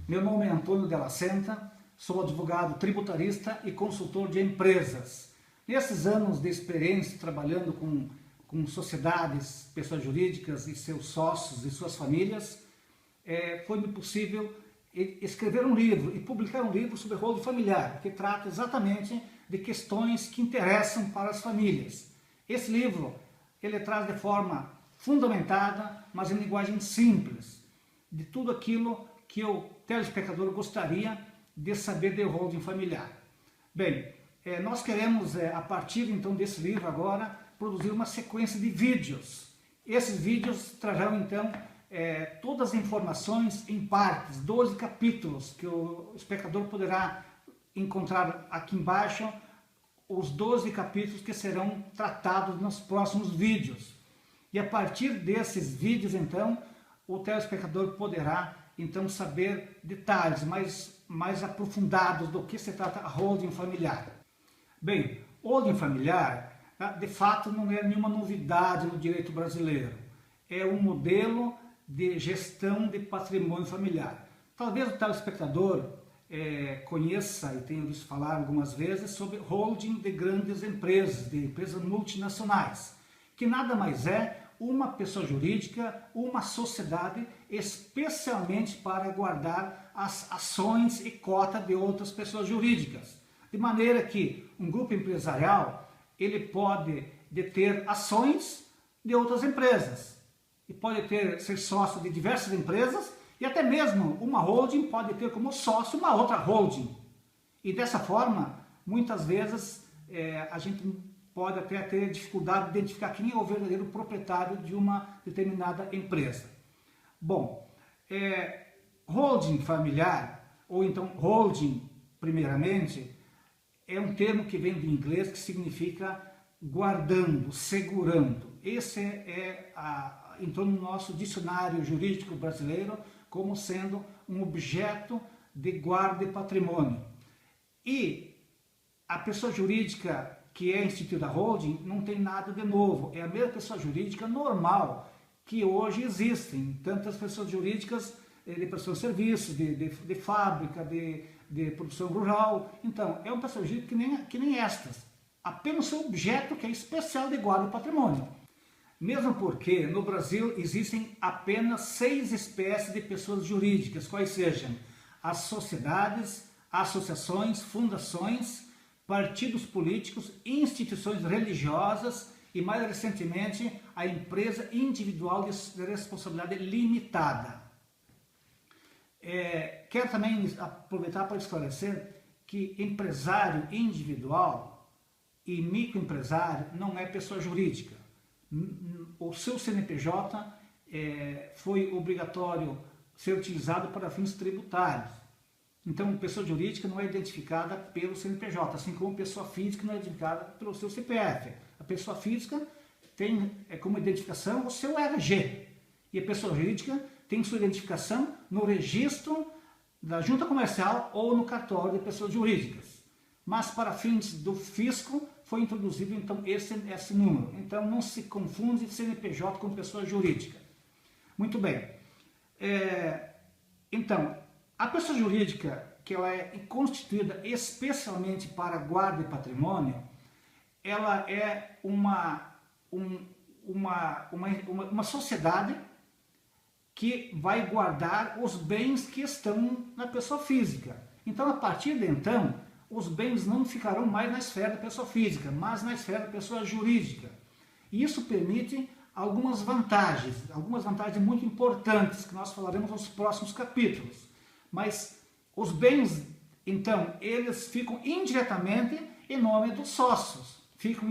Meu nome é Antônio Della Senta, sou advogado tributarista e consultor de empresas. Nesses anos de experiência trabalhando com sociedades, pessoas jurídicas e seus sócios e suas famílias, foi-me possível escrever um livro e publicar um livro sobre holding familiar, que trata exatamente de questões que interessam para as famílias. Esse livro, ele traz de forma fundamentada, mas em linguagem simples, de tudo aquilo que o telespectador gostaria de saber de holding familiar. Bem, nós queremos, a partir então desse livro agora, produzir uma sequência de vídeos. Esses vídeos trarão então todas as informações em partes, 12 capítulos, que o espectador poderá encontrar aqui embaixo, os 12 capítulos que serão tratados nos próximos vídeos. E a partir desses vídeos, então, o telespectador poderá então saber detalhes mais aprofundados do que se trata a holding familiar. Bem, holding familiar, de fato, não é nenhuma novidade no direito brasileiro. É um modelo de gestão de patrimônio familiar. Talvez o telespectador conheça e tenha ouvido falar algumas vezes sobre holding de grandes empresas, de empresas multinacionais, que nada mais é uma pessoa jurídica, uma sociedade especialmente para guardar as ações e cota de outras pessoas jurídicas. De maneira que um grupo empresarial, ele pode deter ações de outras empresas e pode ser sócio de diversas empresas e até mesmo uma holding pode ter como sócio uma outra holding. E dessa forma, muitas vezes a gente pode até ter dificuldade de identificar quem é o verdadeiro proprietário de uma determinada empresa. Bom, holding familiar, ou então holding primeiramente, é um termo que vem do inglês que significa guardando, segurando. Esse entrou no nosso dicionário jurídico brasileiro como sendo um objeto de guarda de patrimônio. E a pessoa jurídica que é instituída a holding não tem nada de novo, é a mesma pessoa jurídica normal que hoje existem, tantas pessoas jurídicas de prestação de serviços, de fábrica, de produção rural. Então, é uma pessoa jurídica que nem estas, apenas um objeto que é especial de guarda de patrimônio. Mesmo porque no Brasil existem apenas 6 espécies de pessoas jurídicas, quais sejam as sociedades, associações, fundações, partidos políticos, instituições religiosas e, mais recentemente, a empresa individual de responsabilidade limitada. Quero também aproveitar para esclarecer que empresário individual e microempresário não é pessoa jurídica. O seu CNPJ foi obrigatório ser utilizado para fins tributários. Então, pessoa jurídica não é identificada pelo CNPJ, assim como pessoa física não é identificada pelo seu CPF. A pessoa física tem como identificação o seu RG. E a pessoa jurídica tem sua identificação no registro da junta comercial ou no cartório de pessoas jurídicas. Mas para fins do fisco foi introduzido então esse número. Então não se confunde CNPJ com pessoa jurídica. Muito bem. Então, a pessoa jurídica que ela é constituída especialmente para guarda de patrimônio, ela é uma sociedade que vai guardar os bens que estão na pessoa física. Então, a partir de então, os bens não ficarão mais na esfera da pessoa física, mas na esfera da pessoa jurídica. E isso permite algumas vantagens muito importantes, que nós falaremos nos próximos capítulos. Mas os bens, então, eles ficam indiretamente em nome dos sócios. Ficam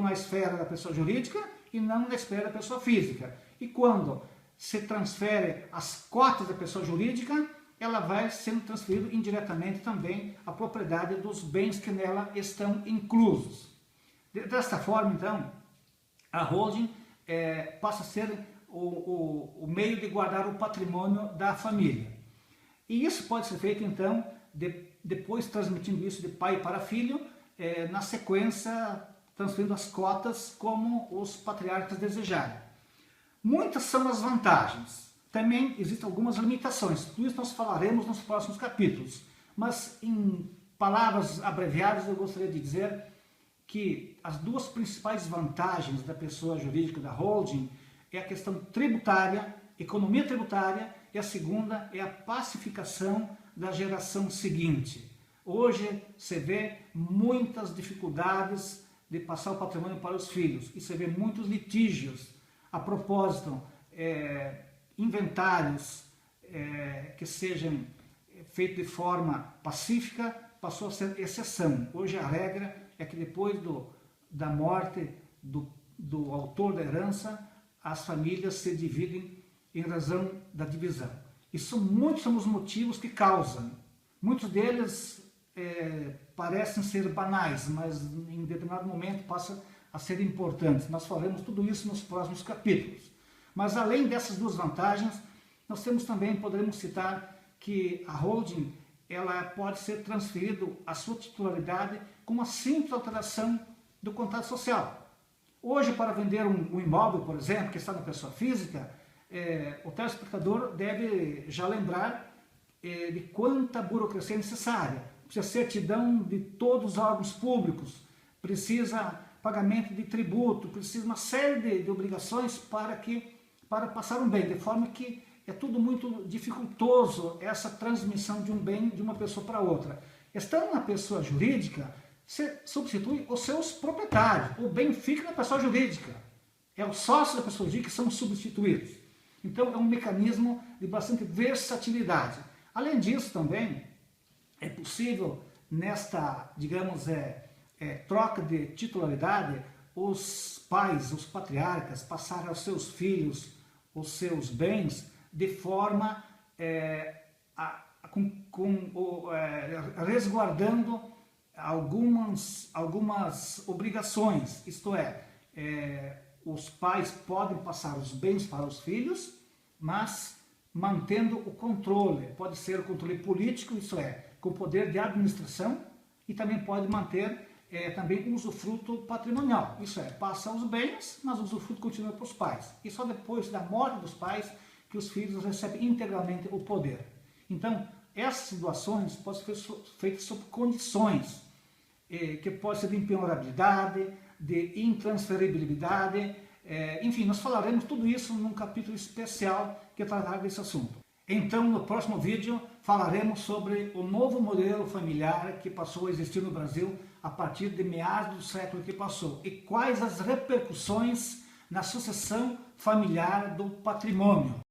na esfera da pessoa jurídica e não na esfera da pessoa física. E quando se transfere as cotas da pessoa jurídica, ela vai sendo transferida indiretamente também a propriedade dos bens que nela estão inclusos. Desta forma, então, a holding passa a ser o meio de guardar o patrimônio da família. E isso pode ser feito, então, depois transmitindo isso de pai para filho, na sequência, transferindo as cotas como os patriarcas desejarem. Muitas são as vantagens. também existem algumas limitações. Tudo isso nós falaremos nos próximos capítulos. Mas, em palavras abreviadas, eu gostaria de dizer que as duas principais vantagens da pessoa jurídica da holding é a questão tributária, economia tributária, e a segunda é a pacificação da geração seguinte. Hoje você vê muitas dificuldades de passar o patrimônio para os filhos, e você vê muitos litígios. A propósito, inventários que sejam feitos de forma pacífica passou a ser exceção. Hoje a regra é que depois da morte do autor da herança, as famílias se dividem em razão da divisão. E muitos são os motivos que causam. Muitos deles parecem ser banais, mas em determinado momento passam a ser importantes. Nós falaremos tudo isso nos próximos capítulos. Mas além dessas duas vantagens, nós poderemos citar que a holding ela pode ser transferida a sua titularidade com uma simples alteração do contrato social. Hoje, para vender um imóvel, por exemplo, que está na pessoa física, o telespectador deve já lembrar de quanta burocracia é necessária. Precisa certidão de todos os órgãos públicos, precisa pagamento de tributo, precisa uma série de obrigações para passar um bem, de forma que é tudo muito dificultoso essa transmissão de um bem de uma pessoa para outra. Estando na pessoa jurídica, você substitui os seus proprietários, o bem fica na pessoa jurídica. É os sócios da pessoa jurídica que são substituídos. Então é um mecanismo de bastante versatilidade. Além disso também, é possível nesta, digamos, troca de titularidade, os pais, os patriarcas, passarem aos seus filhos os seus bens de forma resguardando algumas obrigações, isto os pais podem passar os bens para os filhos, mas mantendo o controle, pode ser o controle político, isso com poder de administração, e também pode manter também usufruto patrimonial, isso passa os bens, mas o usufruto continua para os pais, e só depois da morte dos pais que os filhos recebem integralmente o poder. Então, essas doações podem ser feitas sob condições, que pode ser de impenhorabilidade, de intransferibilidade, enfim, nós falaremos tudo isso num capítulo especial que tratará desse assunto. Então, no próximo vídeo, falaremos sobre o novo modelo familiar que passou a existir no Brasil a partir de meados do século que passou e quais as repercussões na sucessão familiar do patrimônio.